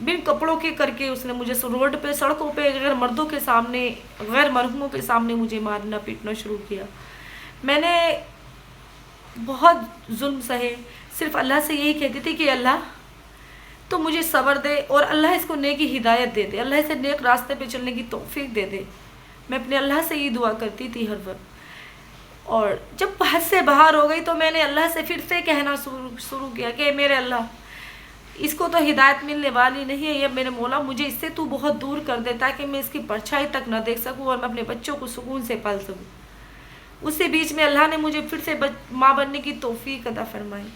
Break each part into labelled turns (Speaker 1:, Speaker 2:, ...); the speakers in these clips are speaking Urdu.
Speaker 1: بن کپڑوں کے کر کے اس نے مجھے روڈ پہ سڑکوں پہ غیر مردوں کے سامنے غیر مرحوموں کے سامنے مجھے مارنا پیٹنا شروع کیا. میں نے بہت ظلم سہے. صرف اللہ سے یہی کہتی تھی کہ اللہ تو مجھے صبر دے اور اللہ اس کو نیکی ہدایت دے دے, اللہ اسے نیک راستے پہ چلنے کی توفیق دے دے. میں اپنے اللہ سے یہ دعا کرتی تھی ہر وقت. اور جب حد سے باہر ہو گئی تو میں نے اللہ سے پھر سے کہنا شروع کیا کہ میرے اللہ اس کو تو ہدایت ملنے والی نہیں ہے, یہ میرے مولا مجھے اس سے تو بہت دور کر دے تاکہ میں اس کی پرچھائی تک نہ دیکھ سکوں اور میں اپنے بچوں کو سکون سے پال سکوں. اسی بیچ میں اللہ نے مجھے پھر سے ماں بننے کی توفیق عطا فرمائی.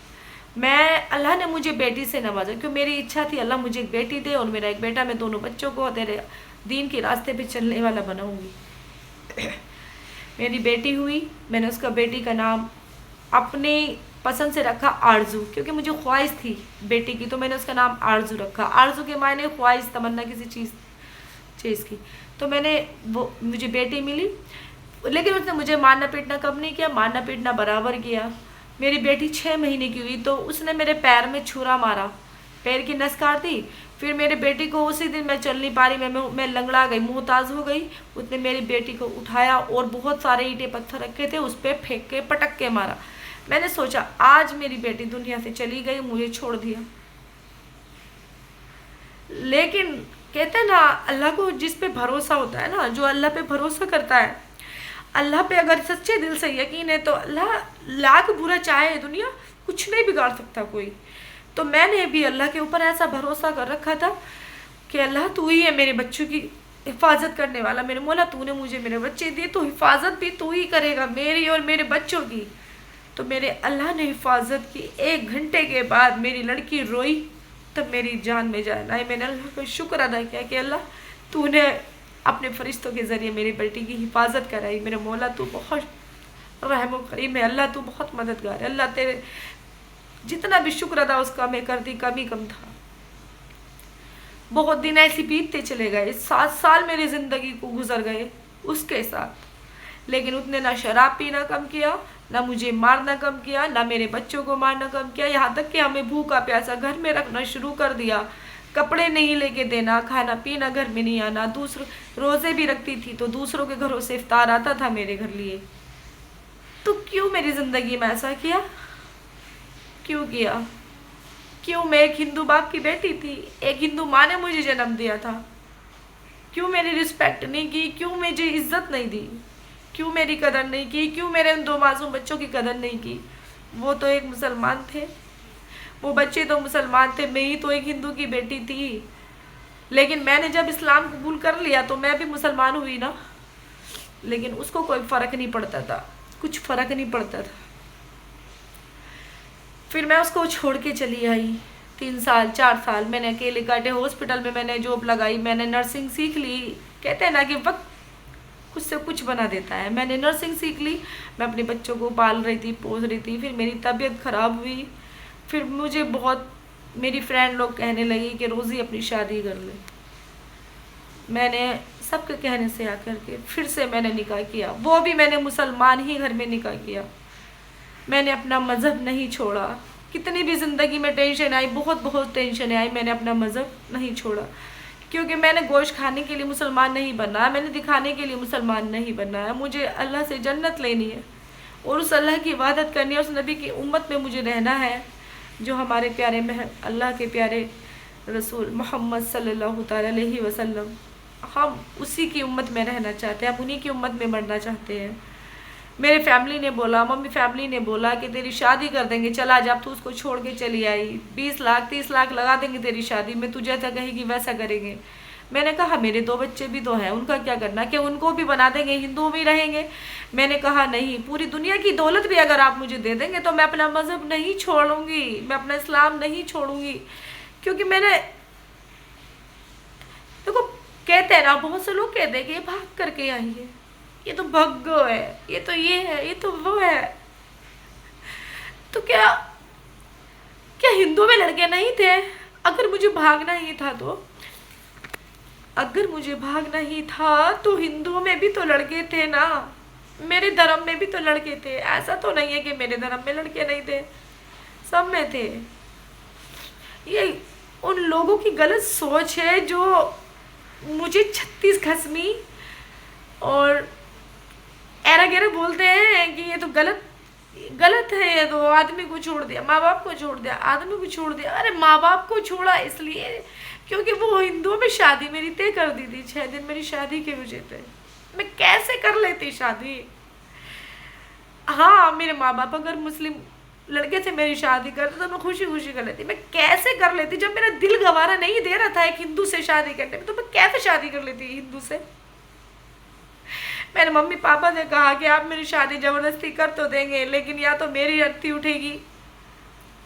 Speaker 1: اللہ نے مجھے بیٹی سے نوازا کیوں میری اچھا تھی اللہ مجھے ایک بیٹی دے اور میرا ایک بیٹا, میں دونوں بچوں کو تیرے دین کے راستے پہ چلنے والا بناؤں گی. میری بیٹی ہوئی, میں نے اس کا بیٹی کا نام اپنی پسند سے رکھا آرزو, کیونکہ مجھے خواہش تھی بیٹی کی تو میں نے اس کا نام آرزو رکھا. آرزو کے معنی خواہش تمنا کسی چیز کی. تو مجھے بیٹی ملی, لیکن اس نے مجھے مارنا پیٹنا کب نہیں کیا, مارنا پیٹنا برابر کیا. میری بیٹی 6 مہینے کی ہوئی تو اس نے میرے پیر میں چھرا مارا, پیر کی نس کاٹ دی. پھر میری بیٹی کو اسی دن میں چل نہیں پا رہی, میں لنگڑا گئی, محتاج ہو گئی. اس نے میری بیٹی کو اٹھایا اور بہت سارے اینٹیں پتھر رکھے تھے اس پہ پھینک کے پٹک کے مارا. میں نے سوچا آج میری بیٹی دنیا سے چلی گئی, مجھے چھوڑ دیا. لیکن کہتے ہیں نا اللہ کو جس پہ بھروسہ ہوتا ہے نا, جو اللہ پہ بھروسہ کرتا ہے, اللہ پہ اگر سچے دل سے یقین ہے تو اللہ لاکھ برا چاہے دنیا کچھ نہیں بگاڑ سکتا کوئی. تو میں نے بھی اللہ کے اوپر ایسا بھروسہ کر رکھا تھا کہ اللہ تو ہی ہے میرے بچوں کی حفاظت کرنے والا. میرے مولا تو نے مجھے میرے بچے دیے تو حفاظت بھی تو ہی کرے گا میری اور میرے بچوں کی. تو میرے اللہ نے حفاظت کی. 1 گھنٹے کے بعد میری لڑکی روئی تب میری جان میں جان آئی. میں نے اللہ کا شکر ادا کیا کہ اللہ تو نے اپنے فرشتوں کے ذریعے میری بیٹی کی حفاظت کرائی. میرے مولا تو بہت رحم و کریم ہے, اللہ تو بہت مددگار ہے. اللہ تیرے جتنا بھی شکر ادا اس کا میں کرتی کم ہی کم تھا. بہت دن ایسی بیتتے چلے گئے, 7 سال میری زندگی کو گزر گئے اس کے ساتھ. لیکن اس نے نہ شراب پینا کم کیا, نہ مجھے مارنا کم کیا, نہ میرے بچوں کو مارنا کم کیا. یہاں تک کہ ہمیں بھوکا پیاسا گھر میں رکھنا شروع کر دیا. کپڑے نہیں لے کے دینا, کھانا پینا گھر میں نہیں آنا. روزے بھی رکھتی تھی تو دوسروں کے گھروں سے افطار آتا تھا میرے گھر لیے. تو کیوں میری زندگی میں ایسا کیا, کیوں کیا؟ کیوں؟ میں ایک ہندو باپ کی بیٹی تھی, ایک ہندو ماں نے مجھے جنم دیا تھا. کیوں میری رسپیکٹ نہیں کی, کیوں مجھے عزت نہیں دی, کیوں میری قدر نہیں کی, کیوں میرے ان 2 معصوم بچوں کی قدر نہیں کی؟ وہ تو ایک مسلمان تھے, وہ بچے تو مسلمان تھے, میں ہی تو ایک ہندو کی بیٹی تھی. لیکن میں نے جب اسلام قبول کر لیا تو میں بھی مسلمان ہوئی نا. لیکن اس کو کوئی فرق نہیں پڑتا تھا, کچھ فرق نہیں پڑتا تھا. پھر میں اس کو چھوڑ کے چلی آئی. 3 سال 4 سال میں نے اکیلے کاٹے. ہاسپٹل میں میں نے جاب لگائی, میں نے نرسنگ سیکھ لی. کہتے ہیں نا کہ وقت کچھ سے کچھ بنا دیتا ہے. میں نے نرسنگ سیکھ لی, میں اپنے بچوں کو پال رہی تھی, پوس رہی تھی. پھر میری طبیعت خراب ہوئی. پھر مجھے میری فرینڈ لوگ کہنے لگی کہ روزی اپنی شادی کر لے. میں نے سب کے کہنے سے آ کر کے پھر سے میں نے نکاح کیا, وہ بھی میں نے مسلمان ہی گھر میں نکاح کیا. میں نے اپنا مذہب نہیں چھوڑا. کتنی بھی زندگی میں ٹینشن آئی, بہت ٹینشن آئی, میں نے اپنا مذہب نہیں چھوڑا. کیونکہ میں نے گوشت کھانے کے لیے مسلمان نہیں بننا ہے, میں نے دکھانے کے لیے مسلمان نہیں بننا ہے. مجھے اللہ سے جنت لینی ہے اور اس اللہ کی عبادت کرنی ہے, اس نبی کی امت میں مجھے رہنا ہے جو ہمارے پیارے اللہ کے پیارے رسول محمد صلی اللہ تعالی علیہ وسلم, ہم اسی کی امت میں رہنا چاہتے ہیں, ہم انہی کی امت میں مرنا چاہتے ہیں. میرے فیملی نے بولا, ممی فیملی نے بولا کہ تیری شادی کر دیں گے, چلا جب تو اس کو چھوڑ کے چلی آئی, 20 لاکھ 30 لاکھ لگا دیں گے تیری شادی میں, تو جیسا کہے گی ویسا کریں گے. میں نے کہا میرے 2 بچے بھی تو ہیں, ان کا کیا کرنا, کہ ان کو بھی بنا دیں گے, ہندو بھی رہیں گے. میں نے کہا نہیں, پوری دنیا کی دولت بھی اگر آپ مجھے دے دیں گے تو میں اپنا مذہب نہیں چھوڑوں گی, میں اپنا اسلام نہیں چھوڑوں گی. کیونکہ میں نے دیکھو کہتے ہیں نا, بہت سے لوگ کہتے ہیں کہ یہ بھاگ کر کے آئی ہے, یہ تو بھگو ہے, یہ تو یہ ہے, یہ تو وہ ہے. تو کیا ہندو میں لڑکے نہیں تھے؟ اگر مجھے بھاگنا ہی تھا تو ہندوؤں میں بھی تو لڑکے تھے نا, میرے دھرم میں بھی تو لڑکے تھے. ایسا تو نہیں ہے کہ میرے دھرم میں لڑکے نہیں تھے, سب میں تھے. یہ ان لوگوں کی غلط سوچ ہے جو مجھے 36 کھسمی اور ایرا گیرا بولتے ہیں کہ یہ تو غلط ہے، یہ تو آدمی کو چھوڑ دیا، ماں باپ کو چھوڑ دیا، آدمی کو چھوڑ دیا. ارے ماں باپ کو چھوڑا اس لیے کیونکہ وہ ہندوؤں میں شادی میری طے کر دی تھی. 6 دن میری شادی کے وجہ تھے. میں کیسے کر لیتی شادی؟ ہاں میرے ماں باپ اگر مسلم لڑکے سے میری شادی کرتے تو میں خوشی خوشی کر لیتی. میں کیسے کر لیتی جب میرا دل گوارا نہیں دے رہا تھا ایک ہندو سے شادی کرنے میں، تو میں کیسے شادی کر لیتی ہندو سے؟ میں نے ممی پاپا سے کہا کہ آپ میری شادی زبردستی کر تو دیں گے، لیکن یا تو میری ارتھی اٹھے گی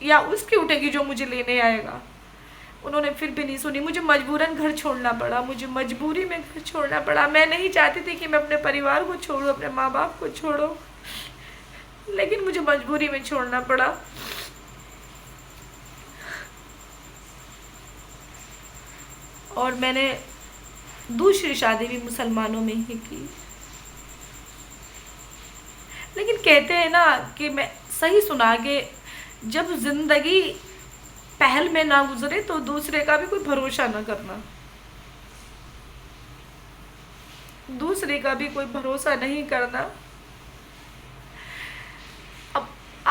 Speaker 1: یا اس کی اٹھے گی جو مجھے لینے آئے گا. انہوں نے پھر بھی نہیں سنی. مجھے مجبوراً گھر چھوڑنا پڑا، مجھے مجبوری میں گھر چھوڑنا پڑا. میں نہیں چاہتی تھی کہ میں اپنے پریوار کو چھوڑوں، اپنے ماں باپ کو چھوڑوں، لیکن مجھے مجبوری میں چھوڑنا پڑا. اور میں نے دوسری شادی بھی مسلمانوں میں ہی کی. لیکن کہتے ہیں نا کہ میں صحیح سنا کہ جب زندگی پہل میں نہ گزرے تو دوسرے کا بھی کوئی بھروسہ نہ کرنا. دوسرے کا بھی کوئی بھروسہ نہیں کرنا. اب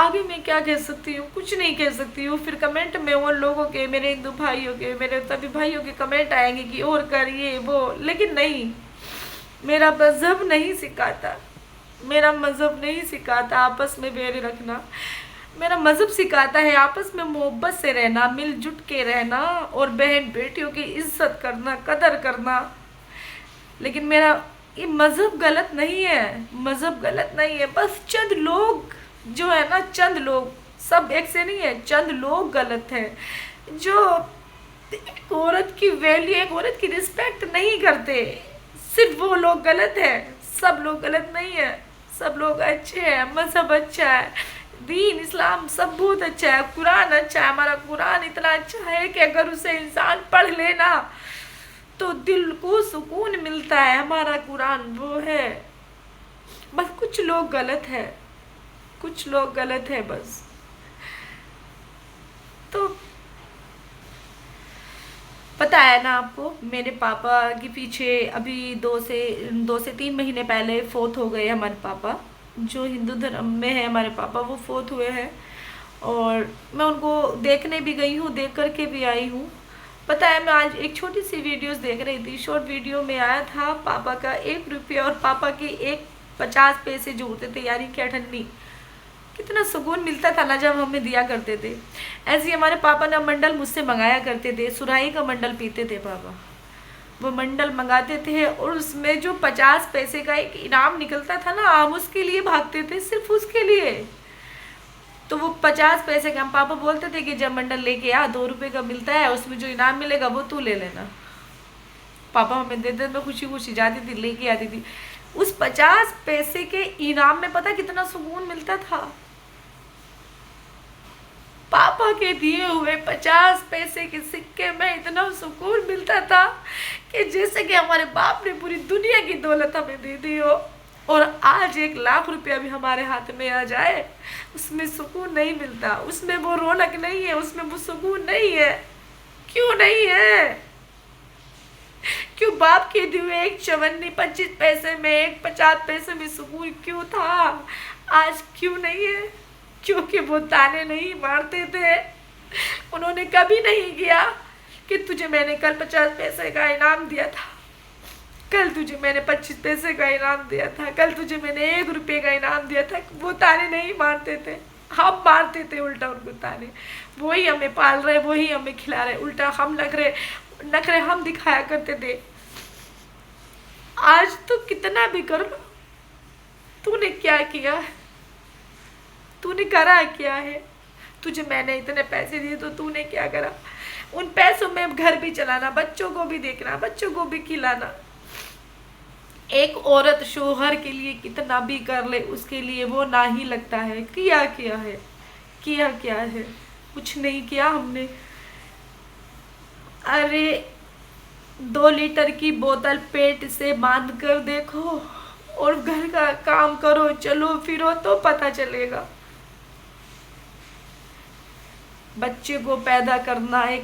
Speaker 1: آگے میں کیا کہہ سکتی ہوں؟ کچھ نہیں کہہ سکتی ہوں. پھر کمنٹ میں ان لوگوں کے، میرے ہندو بھائیوں کے، میرے سبھی بھائیوں کے کمنٹ آئیں گے کہ اور کر یہ وہ. لیکن نہیں، میرا مذہب نہیں سکھاتا، میرا مذہب نہیں سکھاتا آپس میں بیری رکھنا. میرا مذہب سکھاتا ہے آپس میں محبت سے رہنا، مل جٹ کے رہنا اور بہن بیٹیوں کی عزت کرنا، قدر کرنا. لیکن میرا یہ مذہب غلط نہیں ہے، مذہب غلط نہیں ہے. بس چند لوگ جو ہے نا، چند لوگ، سب ایک سے نہیں ہے، چند لوگ غلط ہیں جو ایک عورت کی ویلیو، ایک عورت کی رسپیکٹ نہیں کرتے. صرف وہ لوگ غلط ہیں، سب لوگ غلط نہیں ہیں. سب لوگ اچھے ہیں، مذہب اچھا ہے، دین اسلام سب بہت اچھا ہے، قرآن اچھا ہے. ہمارا قرآن اتنا اچھا ہے کہ اگر اسے انسان پڑھ لینا تو دل کو سکون ملتا ہے. ہمارا قرآن وہ ہے. بس کچھ لوگ غلط ہے، کچھ لوگ غلط ہے بس. تو پتہ ہے نا آپ کو، میرے پاپا کے پیچھے ابھی 2 سے 3 مہینے پہلے فوت ہو گئے. ہمارے پاپا جو ہندو دھرم میں ہے، ہمارے پاپا وہ فوت ہوئے ہیں. اور میں ان کو دیکھنے بھی گئی ہوں، دیکھ کر کے بھی آئی ہوں. پتہ ہے میں آج ایک چھوٹی سی ویڈیوز دیکھ رہی تھی. شارٹ ویڈیو میں آیا تھا پاپا کا 1 روپیہ اور پاپا کے 50 پیسے جو ہوتے تھے، یعنی کہ 98. کتنا سکون ملتا تھا نا جب ہمیں دیا کرتے تھے. ایسے ہی ہمارے پاپا نے منڈل مجھ سے منگایا کرتے تھے. سراہی کا منڈل پیتے تھے پاپا. وہ منڈل منگاتے تھے اور اس میں جو 50 پیسے کا ایک انعام نکلتا تھا نا، ہم اس کے لیے بھاگتے تھے، صرف اس کے لیے. تو وہ 50 پیسے کا ہم پاپا بولتے تھے کہ جب منڈل لے کے 2 روپے کا ملتا ہے، اس میں جو انعام ملے گا وہ تو لے لینا. پاپا ہمیں دیتے، میں خوشی خوشی جاتی تھی، لے کے آتی تھی. اس 50 پیسے کے انعام میں پتہ کتنا سکون ملتا تھا. پاپا کے دیے ہوئے 50 پیسے کے سکے میں اتنا سکون ملتا تھا کہ جیسے کہ ہمارے باپ نے پوری دنیا کی دولت ہمیں دے دی ہو. اور آج 1 لاکھ روپیہ بھی ہمارے ہاتھ میں آ جائے، اس میں سکون نہیں ملتا، اس میں وہ رونق نہیں ہے، اس میں وہ سکون نہیں ہے. کیوں نہیں ہے؟ کیوں باپ کے دیے ہوئے 1 چونی 25 پیسے میں، 1 50 پیسے میں سکون کیوں تھا؟ آج کیوں نہیں ہے؟ کیونکہ وہ تانے نہیں مارتے تھے. انہوں نے کبھی نہیں کیا کہ تجھے میں نے کل 50 پیسے کا انعام دیا تھا، کل تجھے میں نے 25 پیسے کا انعام دیا تھا، کل تجھے میں نے 1 روپے کا انعام دیا تھا. وہ تانے نہیں مارتے تھے، ہم مارتے تھے الٹا ان کو تانے. وہی ہمیں پال رہے، وہی ہمیں کھلا رہے، الٹا ہم نخرے ہم دکھایا کرتے تھے. آج تو کتنا بھی کر لو، تو نے کیا کیا؟ تو نے کرا کیا ہے؟ تجھے میں نے اتنے پیسے دیے تو تو نے کیا کرا؟ ان پیسوں میں گھر بھی چلانا، بچوں کو بھی دیکھنا، بچوں کو بھی کھلانا. ایک عورت شوہر کے لیے کتنا بھی کر لے، اس کے لیے وہ نہ ہی لگتا ہے. کیا ہے؟ کیا ہے؟ کچھ نہیں کیا ہم نے. ارے 2 لیٹر کی بوتل پیٹ سے باندھ کر دیکھو اور گھر کا کام کرو، چلو پھرو تو پتہ چلے گا. بچے کو پیدا کرنا ایک